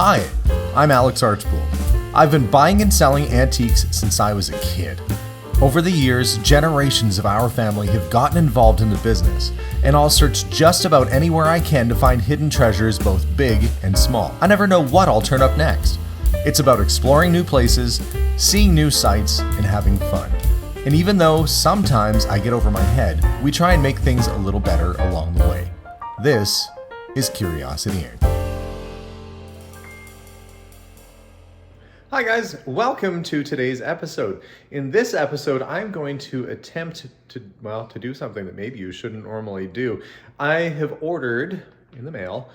Hi, I'm Alex Archbold. I've been buying and selling antiques since I was a kid. Over the years, generations of our family have gotten involved in the business, and I'll search just about anywhere I can to find hidden treasures both big and small. I never know what I'll turn up next. It's about exploring new places, seeing new sights, and having fun. And even though sometimes I get over my head, we try and make things a little better along the way. This is Curiosity Inc. Hi guys, welcome to today's episode. In this episode, I'm going to attempt to do something that maybe you shouldn't normally do. I have ordered in the mail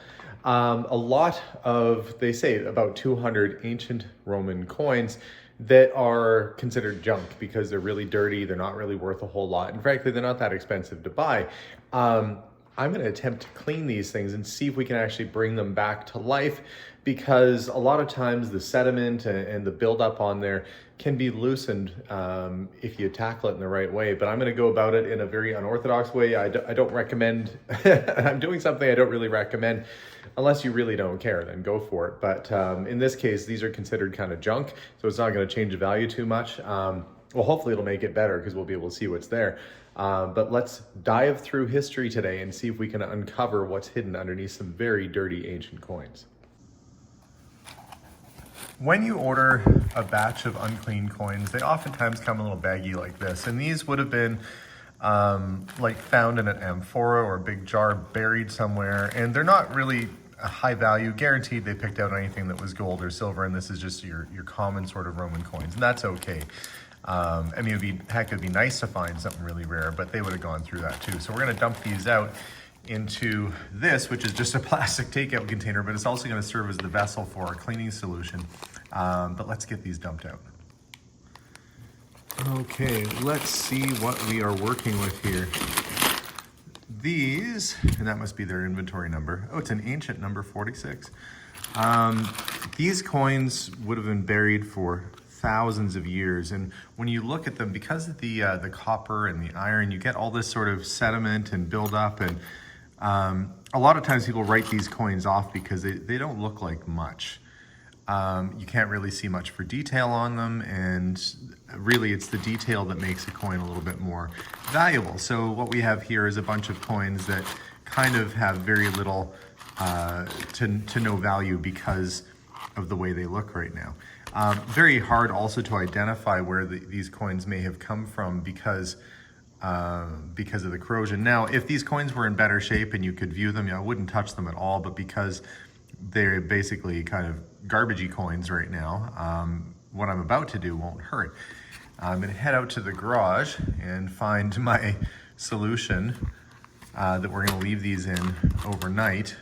a lot of, they say about 200 ancient Roman coins that are considered junk because they're really dirty, they're not really worth a whole lot, and frankly, they're not that expensive to buy. I'm going to attempt to clean these things and see if we can actually bring them back to life, because a lot of times the sediment and the buildup on there can be loosened if you tackle it in the right way. But I'm going to go about it in a very unorthodox way. I don't recommend, I'm doing something I don't really recommend. Unless you really don't care, then go for it. But in this case, these are considered kind of junk, so it's not going to change the value too much. Well, hopefully it'll make it better because we'll be able to see what's there. But let's dive through history today and see if we can uncover what's hidden underneath some very dirty ancient coins. When you order a batch of uncleaned coins, they oftentimes come in a little baggie like this. And these would have been like found in an amphora or a big jar buried somewhere. And they're not really a high value, guaranteed they picked out anything that was gold or silver. And this is just your common sort of Roman coins. And that's okay. I mean, it'd be nice to find something really rare, but they would have gone through that too. So we're gonna dump these out into this, which is just a plastic takeout container, but it's also gonna serve as the vessel for our cleaning solution. But let's get these dumped out. Okay, let's see what we are working with here. These, and that must be their inventory number. Oh, it's an ancient number 46. These coins would have been buried for thousands of years, and when you look at them, because of the copper and the iron, you get all this sort of sediment and buildup, and a lot of times people write these coins off because they don't look like much. You can't really see much for detail on them, and really it's the detail that makes a coin a little bit more valuable. So what we have here is a bunch of coins that kind of have very little to no value because of the way they look right now. Very hard also to identify where these coins may have come from because of the corrosion. Now, if these coins were in better shape and you could view them, I wouldn't touch them at all, but because they're basically kind of garbagey coins right now, what I'm about to do won't hurt. I'm gonna head out to the garage and find my solution that we're gonna leave these in overnight,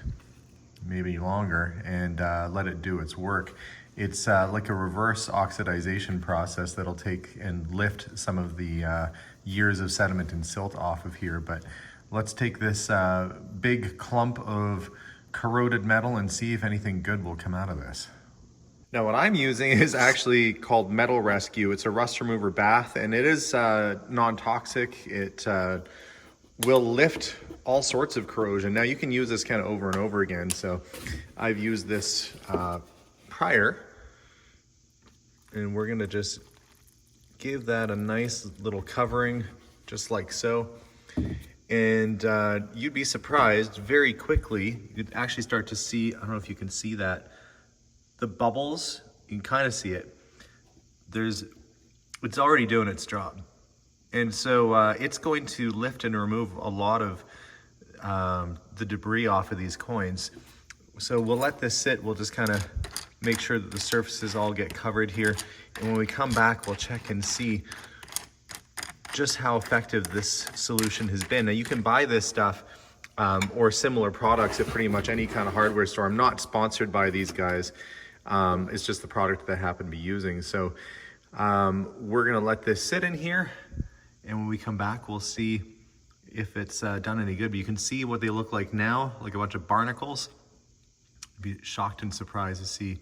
maybe longer, and let it do its work. It's like a reverse oxidization process that'll take and lift some of the years of sediment and silt off of here. But let's take this big clump of corroded metal and see if anything good will come out of this. Now what I'm using is actually called Metal Rescue. It's a rust remover bath, and it is non-toxic. It will lift all sorts of corrosion. Now you can use this kind of over and over again. So I've used this prior, and we're gonna just give that a nice little covering, just like so. And you'd be surprised, very quickly, you'd actually start to see, I don't know if you can see that, the bubbles, you can kind of see it. It's already doing its job. And so it's going to lift and remove a lot of the debris off of these coins. So we'll let this sit, we'll just kind of make sure that the surfaces all get covered here. And when we come back, we'll check and see just how effective this solution has been. Now you can buy this stuff or similar products at pretty much any kind of hardware store. I'm not sponsored by these guys. It's just the product that I happen to be using. So we're gonna let this sit in here, and when we come back, we'll see if it's done any good. But you can see what they look like now, like a bunch of barnacles. Be shocked and surprised to see.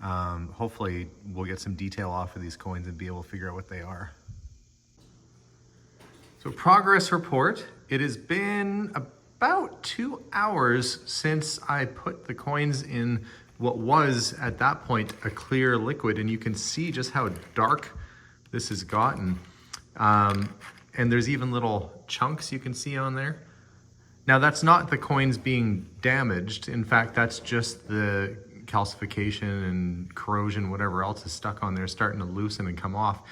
Hopefully we'll get some detail off of these coins and be able to figure out what they are. So progress report. It has been about 2 hours since I put the coins in what was at that point a clear liquid, and you can see just how dark this has gotten. And there's even little chunks you can see on there. Now that's not the coins being damaged. In fact, that's just the calcification and corrosion, whatever else is stuck on there, starting to loosen and come off.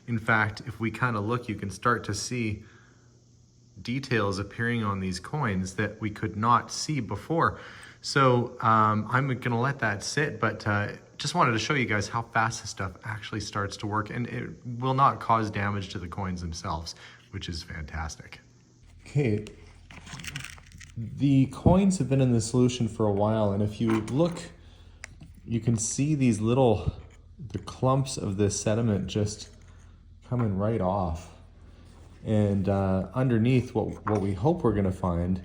In fact, if we kind of look, you can start to see details appearing on these coins that we could not see before. So I'm gonna let that sit, but just wanted to show you guys how fast this stuff actually starts to work, and it will not cause damage to the coins themselves, which is fantastic. Okay, the coins have been in the solution for a while, and if you look, you can see these the clumps of this sediment just coming right off. And underneath, what we hope we're gonna find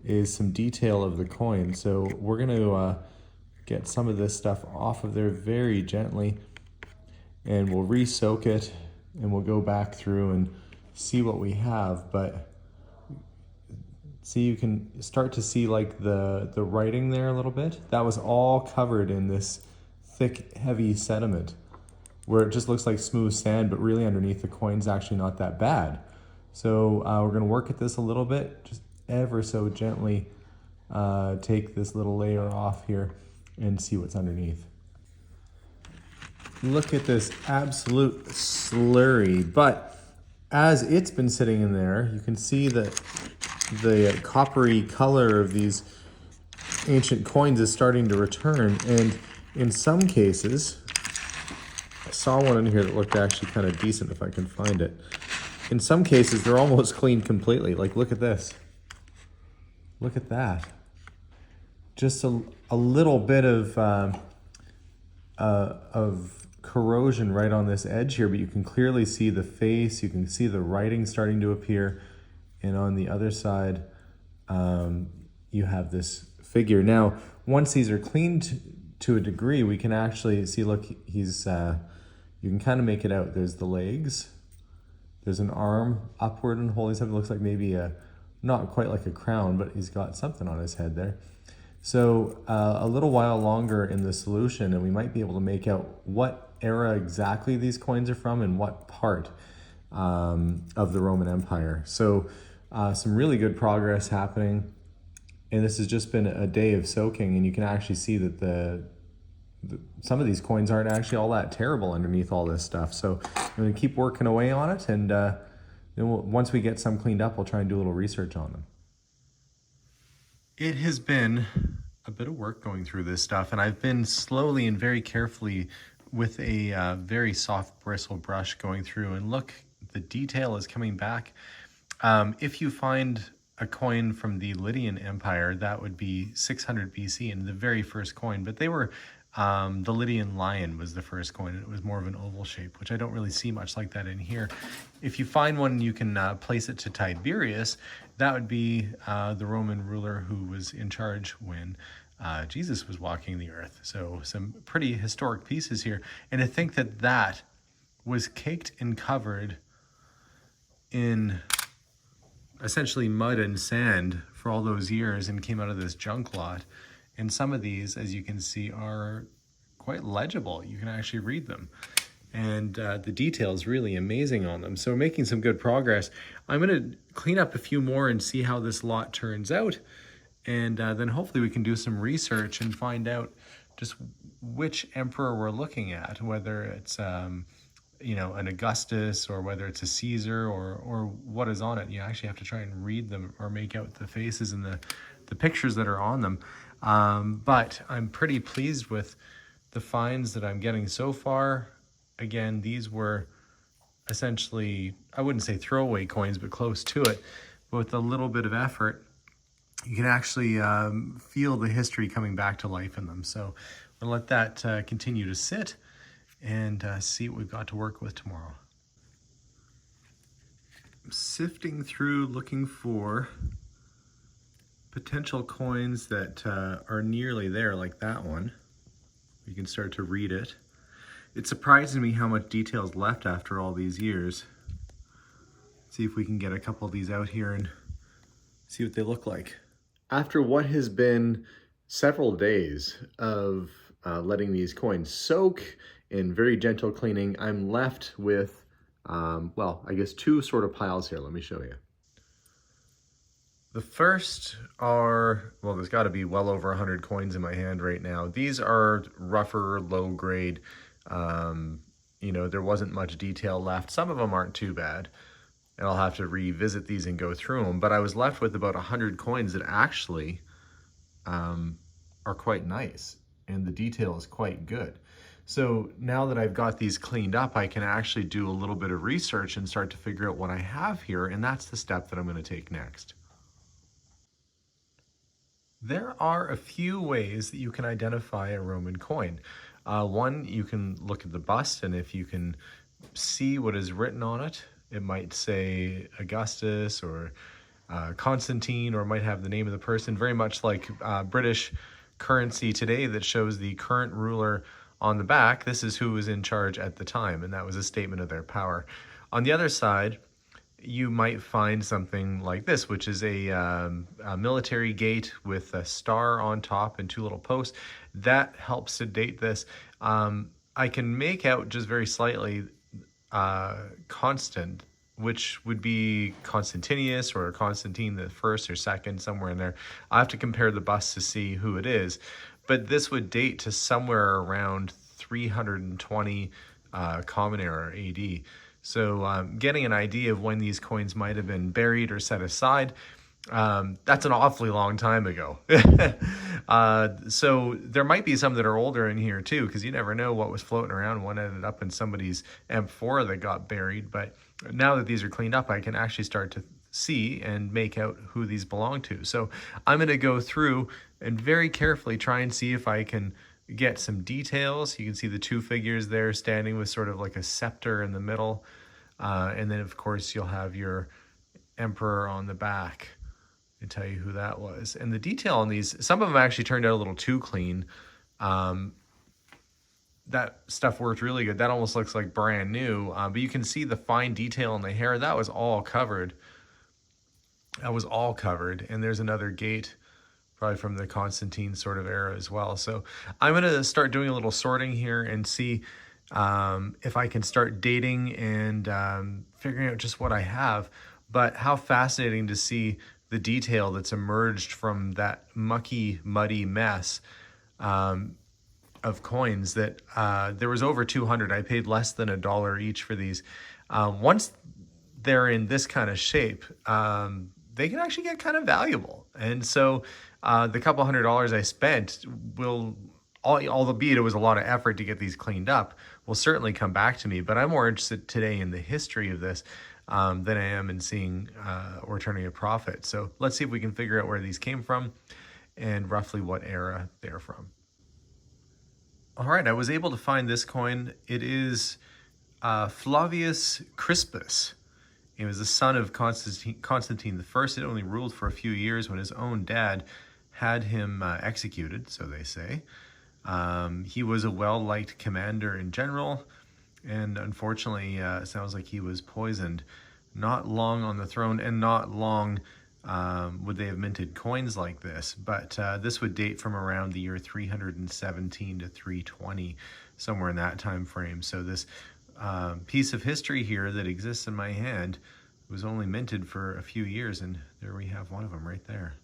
is some detail of the coin. So we're gonna get some of this stuff off of there very gently, and we'll re-soak it, and we'll go back through and see what we have. But see, you can start to see like the writing there a little bit. That was all covered in this thick, heavy sediment, where it just looks like smooth sand, but really underneath the coin's actually not that bad. So we're gonna work at this a little bit, just ever so gently take this little layer off here and see what's underneath. Look at this absolute slurry, but as it's been sitting in there, you can see that the coppery color of these ancient coins is starting to return, and in some cases, I saw one in here that looked actually kind of decent if I can find it. In some cases, they're almost cleaned completely. Like, look at this. Look at that. Just a little bit of corrosion right on this edge here, but you can clearly see the face, you can see the writing starting to appear, and on the other side, you have this figure. Now, once these are cleaned to a degree, we can actually see, look, he's, you can kind of make it out. There's the legs, there's an arm upward and holding something, looks like maybe not quite like a crown, but he's got something on his head there. So a little while longer in the solution, and we might be able to make out what era exactly these coins are from and what part of the Roman Empire. So some really good progress happening. And this has just been a day of soaking, and you can actually see that some of these coins aren't actually all that terrible underneath all this stuff. So I'm gonna keep working away on it, and then once we get some cleaned up, we'll try and do a little research on them. It has been a bit of work going through this stuff, and I've been slowly and very carefully with a very soft bristle brush going through, and look, the detail is coming back. If you find a coin from the Lydian Empire, that would be 600 BC and the very first coin, but they were the Lydian lion was the first coin, and it was more of an oval shape, which I don't really see much like that in here. If you find one, you can place it to Tiberius. That would be the Roman ruler who was in charge when Jesus was walking the earth. So some pretty historic pieces here. And to think that that was caked and covered in essentially mud and sand for all those years and came out of this junk lot. And some of these, as you can see, are quite legible. You can actually read them. And the detail is really amazing on them. So we're making some good progress. I'm gonna clean up a few more and see how this lot turns out. And then hopefully we can do some research and find out just which emperor we're looking at, whether it's you know, an Augustus, or whether it's a Caesar, or what is on it. You actually have to try and read them or make out the faces and the pictures that are on them. But I'm pretty pleased with the finds that I'm getting so far. Again, these were essentially, I wouldn't say throwaway coins, but close to it. But with a little bit of effort, you can actually feel the history coming back to life in them. So we'll let that continue to sit and see what we've got to work with tomorrow. I'm sifting through, looking for potential coins that are nearly there, like that one. You can start to read it. It surprises me how much detail is left after all these years. See if we can get a couple of these out here and see what they look like. After what has been several days of letting these coins soak in very gentle cleaning, I'm left with, well, I guess two sort of piles here. Let me show you. The first are, well, there's got to be well over 100 coins in my hand right now. These are rougher, low grade. You know, there wasn't much detail left. Some of them aren't too bad, and I'll have to revisit these and go through them. But I was left with about 100 coins that actually are quite nice, and the detail is quite good. So now that I've got these cleaned up, I can actually do a little bit of research and start to figure out what I have here, and that's the step that I'm going to take next. There are a few ways that you can identify a Roman coin. One, you can look at the bust, and if you can see what is written on it, it might say Augustus or Constantine, or it might have the name of the person, very much like British currency today that shows the current ruler on the back. This is who was in charge at the time, and that was a statement of their power. On the other side, you might find something like this, which is a military gate with a star on top and two little posts. That helps to date this. I can make out just very slightly Constant, which would be Constantinius or Constantine the first or second, somewhere in there. I have to compare the busts to see who it is, but this would date to somewhere around 320 Common Era AD. So getting an idea of when these coins might have been buried or set aside, that's an awfully long time ago. So there might be some that are older in here too, because you never know what was floating around. One ended up in somebody's M4 that got buried. But now that these are cleaned up, I can actually start to see and make out who these belong to. So I'm going to go through and very carefully try and see if I can get some details. You can see the two figures there standing with sort of like a scepter in the middle. And then of course you'll have your emperor on the back and tell you who that was. And the detail on these, some of them actually turned out a little too clean. That stuff worked really good. That almost looks like brand new, but you can see the fine detail in the hair. That was all covered. That was all covered. And there's another gate, probably from the Constantine sort of era as well. So I'm going to start doing a little sorting here and see if I can start dating and figuring out just what I have. But how fascinating to see the detail that's emerged from that mucky, muddy mess of coins that there was over 200. I paid less than $1 each for these. Once they're in this kind of shape, they can actually get kind of valuable. And so the couple $100 I spent will, albeit it was a lot of effort to get these cleaned up, will certainly come back to me. But I'm more interested today in the history of this than I am in seeing or turning a profit. So let's see if we can figure out where these came from and roughly what era they're from. All right, I was able to find this coin. It is Flavius Crispus. He was the son of Constantine I. It only ruled for a few years when his own dad had him executed, so they say. He was a well-liked commander in general, and unfortunately, it sounds like he was poisoned. Not long on the throne, and not long would they have minted coins like this, but this would date from around the year 317 to 320, somewhere in that time frame. So this piece of history here that exists in my hand was only minted for a few years, and there we have one of them right there.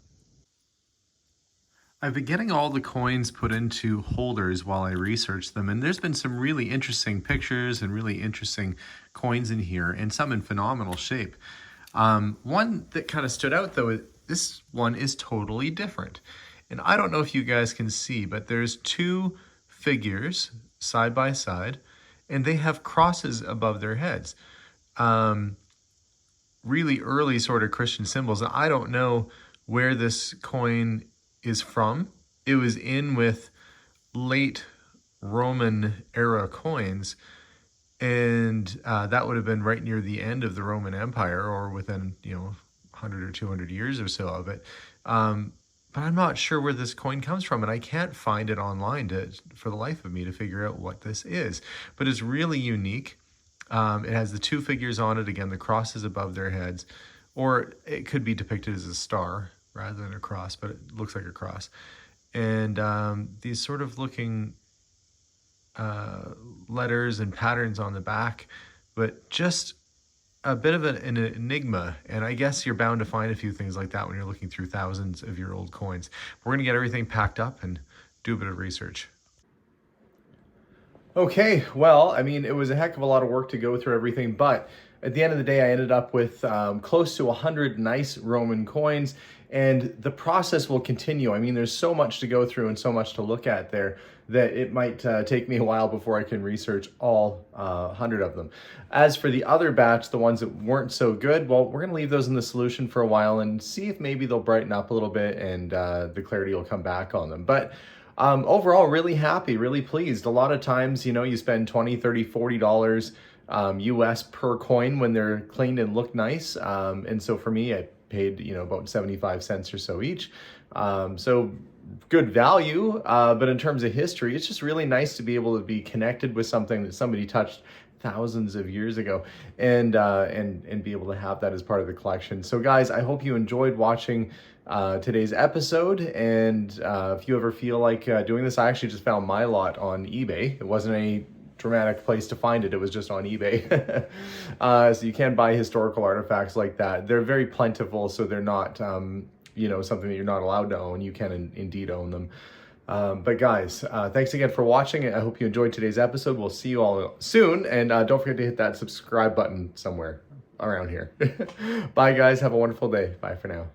I've been getting all the coins put into holders while I research them, and there's been some really interesting pictures and really interesting coins in here, and some in phenomenal shape. One that kind of stood out though, this one is totally different. And I don't know if you guys can see, but there's two figures side by side, and they have crosses above their heads. Really early sort of Christian symbols. And I don't know where this coin is from. It was in with late Roman era coins, and that would have been right near the end of the Roman Empire, or within 100 or 200 years or so of it. But I'm not sure where this coin comes from, and I can't find it online for the life of me to figure out what this is. But it's really unique. It has the two figures on it, again, the crosses above their heads, or it could be depicted as a star rather than a cross, but it looks like a cross. and these sort of looking letters and patterns on the back, but just a bit of an enigma. And I guess you're bound to find a few things like that when you're looking through thousands of year old coins. We're going to get everything packed up and do a bit of research. Okay, well, I mean, it was a heck of a lot of work to go through everything, but at the end of the day, I ended up with close to 100 nice Roman coins, and the process will continue. I mean, there's so much to go through and so much to look at there that it might take me a while before I can research all 100 of them. As for the other batch, the ones that weren't so good, well, we're going to leave those in the solution for a while and see if maybe they'll brighten up a little bit and the clarity will come back on them. But overall, really happy, really pleased. A lot of times, you know, you spend $20, $30, $40 US per coin when they're cleaned and look nice. And so for me, I paid, you know, about 75 cents or so each. So good value, but in terms of history, it's just really nice to be able to be connected with something that somebody touched thousands of years ago and be able to have that as part of the collection. So guys, I hope you enjoyed watching today's episode, and if you ever feel like doing this, I actually just found my lot on eBay. It wasn't a dramatic place to find it, it was just on eBay. So you can buy historical artifacts like that. They're very plentiful, so they're not you know, something that you're not allowed to own. You can indeed own them. But guys, thanks again for watching. I hope you enjoyed today's episode. We'll see you all soon. And don't forget to hit that subscribe button somewhere around here. Bye guys. Have a wonderful day. Bye for now.